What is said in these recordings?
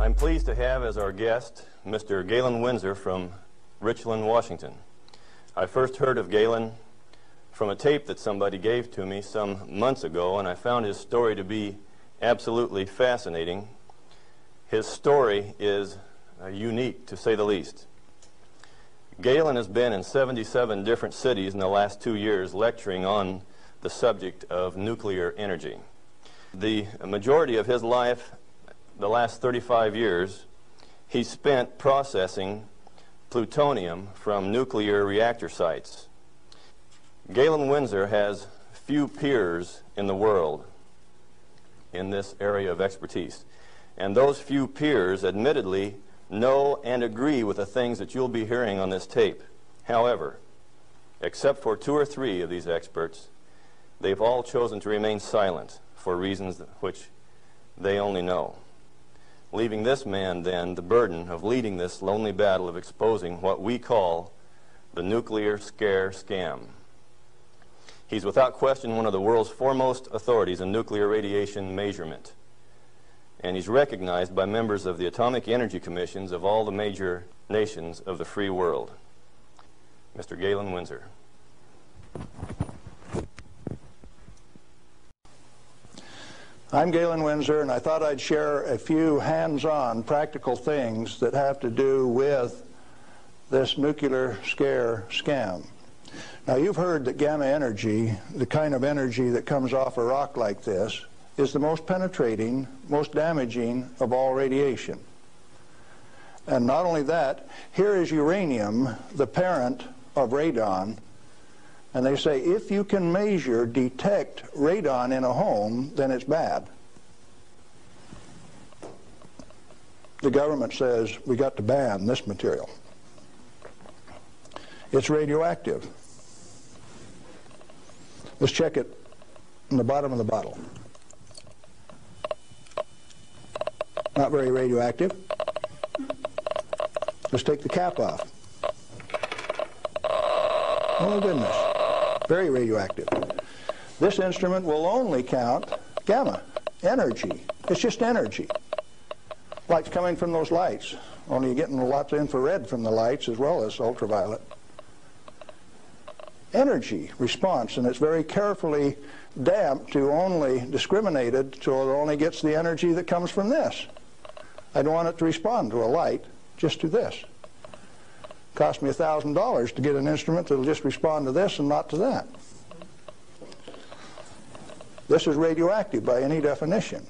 I'm pleased to have as our guest Mr. Gelen Winsor from Richland, Washington. I first heard of Gelen from a tape that somebody gave to me some months ago, and I found his story to be absolutely fascinating. His story is unique, to say the least. Gelen has been in 77 different cities in the last 2 years lecturing on the subject of nuclear energy. The majority of his life, the last 35 years, he spent processing plutonium from nuclear reactor sites. Gelen Winsor has few peers in the world in this area of expertise. And those few peers admittedly know and agree with the things that you'll be hearing on this tape. However, except for 2 or 3 of these experts, they've all chosen to remain silent for reasons which they only know, leaving this man then the burden of leading this lonely battle of exposing what we call the nuclear scare scam. He's without question one of the world's foremost authorities in nuclear radiation measurement, and he's recognized by members of the Atomic Energy Commissions of all the major nations of the free world. Mr. Gelen Winsor. I'm Gelen Winsor, and I thought I'd share a few hands-on practical things that have to do with this nuclear scare scam. Now, you've heard that gamma energy, the kind of energy that comes off a rock like this, is the most penetrating, most damaging of all radiation. And not only that, here is uranium, the parent of radon, and they say if you can measure, detect radon in a home, then it's bad. The government says we got to ban this material. It's radioactive. Let's check it in the bottom of the bottle. Not very radioactive. Let's take the cap off. Oh goodness, very radioactive. This instrument will only count gamma, energy. It's just energy. Light's coming from those lights, only you're getting lots of infrared from the lights as well as ultraviolet. Energy response, and it's very carefully damped to only discriminated so it only gets the energy that comes from this. I don't want it to respond to a light, just to this. It cost me $1,000 to get an instrument that'll just respond to this and not to that. This is radioactive by any definition.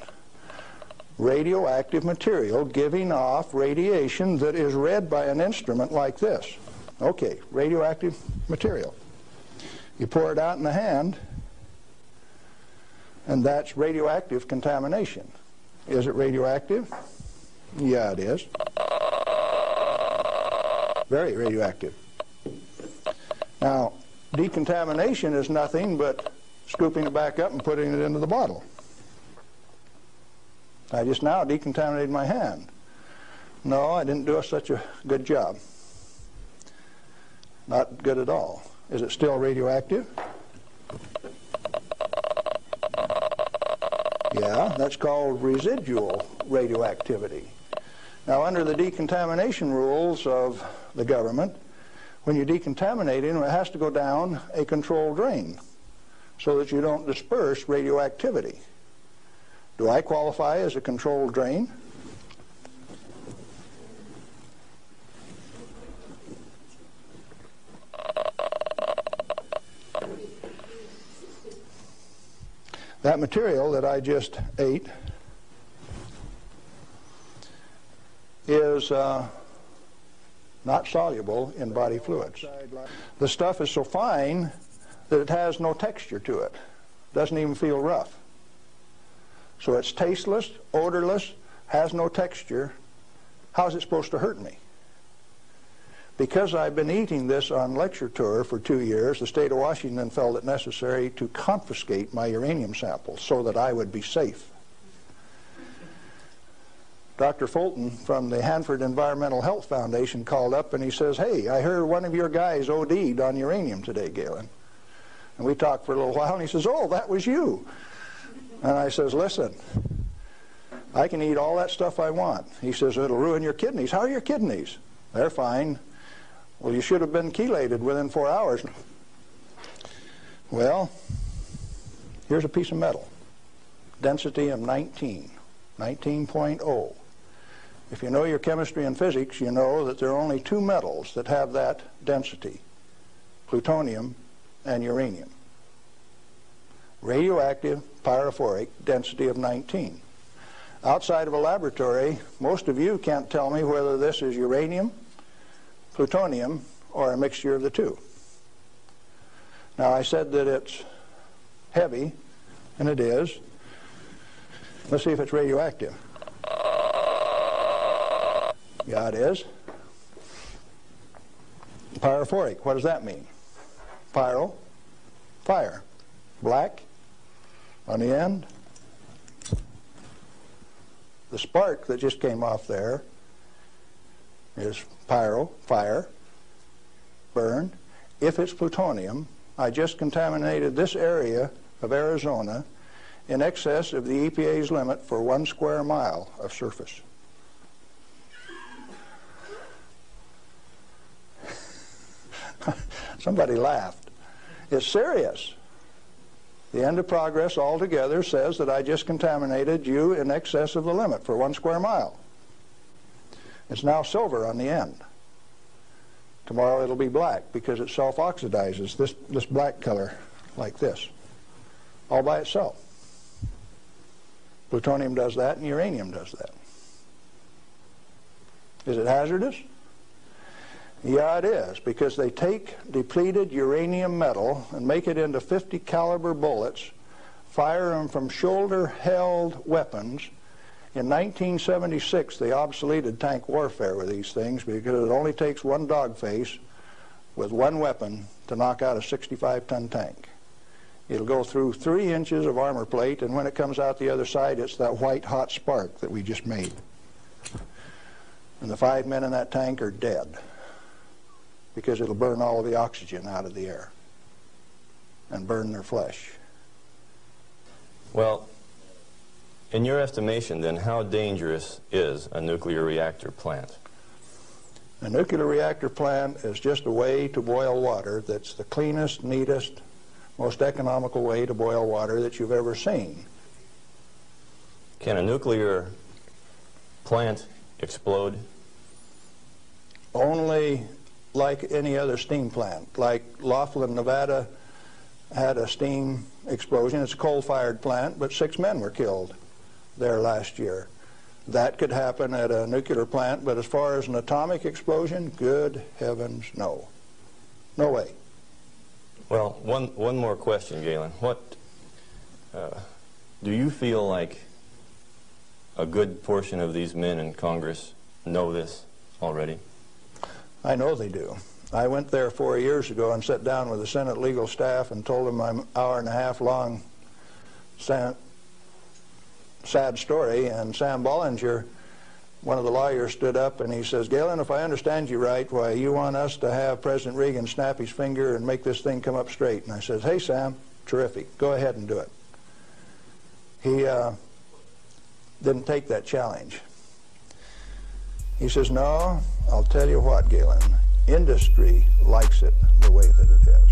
Radioactive material giving off radiation that is read by an instrument like this. Okay, radioactive material. You pour it out in the hand, and that's radioactive contamination. Is it radioactive? Yeah, it is. Very radioactive. Now, decontamination is nothing but scooping it back up and putting it into the bottle. I just now decontaminated my hand. No, I didn't do such a good job. Not good at all. Is it still radioactive? Yeah, that's called residual radioactivity. Now, under the decontamination rules of the government, when you're decontaminating, it has to go down a controlled drain so that you don't disperse radioactivity. Do I qualify as a controlled drain? That material that I just ate is not soluble in body fluids. The stuff is so fine that it has no texture to it. Doesn't even feel rough. So it's tasteless, odorless, has no texture. How's it supposed to hurt me? Because I've been eating this on lecture tour for 2 years, the state of Washington felt it necessary to confiscate my uranium samples so that I would be safe. Dr. Fulton from the Hanford Environmental Health Foundation called up and he says, "Hey, I heard one of your guys OD'd on uranium today, Galen." And we talked for a little while and he says, "Oh, that was you." And I says, "Listen, I can eat all that stuff I want. He says, it'll ruin your kidneys. How are your kidneys? They're fine. Well, you should have been chelated within 4 hours. Well, here's a piece of metal. Density of 19.0. If you know your chemistry and physics, you know that there are only two metals that have that density: plutonium and uranium. Radioactive, pyrophoric, density of 19. Outside of a laboratory, most of you can't tell me whether this is uranium, plutonium, or a mixture of the two. Now, I said that it's heavy, and it is. Let's see if it's radioactive. Yeah, it is. Pyrophoric, what does that mean? Pyro, fire. Black on the end. The spark that just came off there is pyro, fire, burn. If it's plutonium, I just contaminated this area of Arizona in excess of the EPA's limit for 1 square mile of surface. Somebody laughed. It's serious. The end of progress altogether says that I just contaminated you in excess of the limit for 1 square mile. It's now silver on the end. Tomorrow it'll be black because it self-oxidizes, this black color, like this, all by itself. Plutonium does that and uranium does that. Is it hazardous? Yeah, it is, because they take depleted uranium metal and make it into 50 caliber bullets, fire them from shoulder-held weapons. In 1976, they obsoleted tank warfare with these things because it only takes one dog face with one weapon to knock out a 65-ton tank. It'll go through 3 inches of armor plate, and when it comes out the other side, it's that white hot spark that we just made. And the 5 men in that tank are dead, because it'll burn all of the oxygen out of the air and burn their flesh. Well, in your estimation, then, how dangerous is a nuclear reactor plant? A nuclear reactor plant is just a way to boil water that's the cleanest, neatest, most economical way to boil water that you've ever seen. Can a nuclear plant explode? Only like any other steam plant. Like Laughlin, Nevada had a steam explosion. It's a coal-fired plant, but 6 men were killed there last year. That could happen at a nuclear plant, but as far as an atomic explosion, good heavens, no. No way. Well, one more question, Galen. What do you feel like a good portion of these men in Congress know this already? I know they do. I went there 4 years ago and sat down with the Senate legal staff and told them my hour-and-a-half-long sad story, and Sam Bollinger, one of the lawyers, stood up and he says, Galen, if I understand you right, why, you want us to have President Reagan snap his finger and make this thing come up straight. And I says, hey, Sam, terrific. Go ahead and do it. He didn't take that challenge. He says, no, I'll tell you what, Galen, industry likes it the way that it is.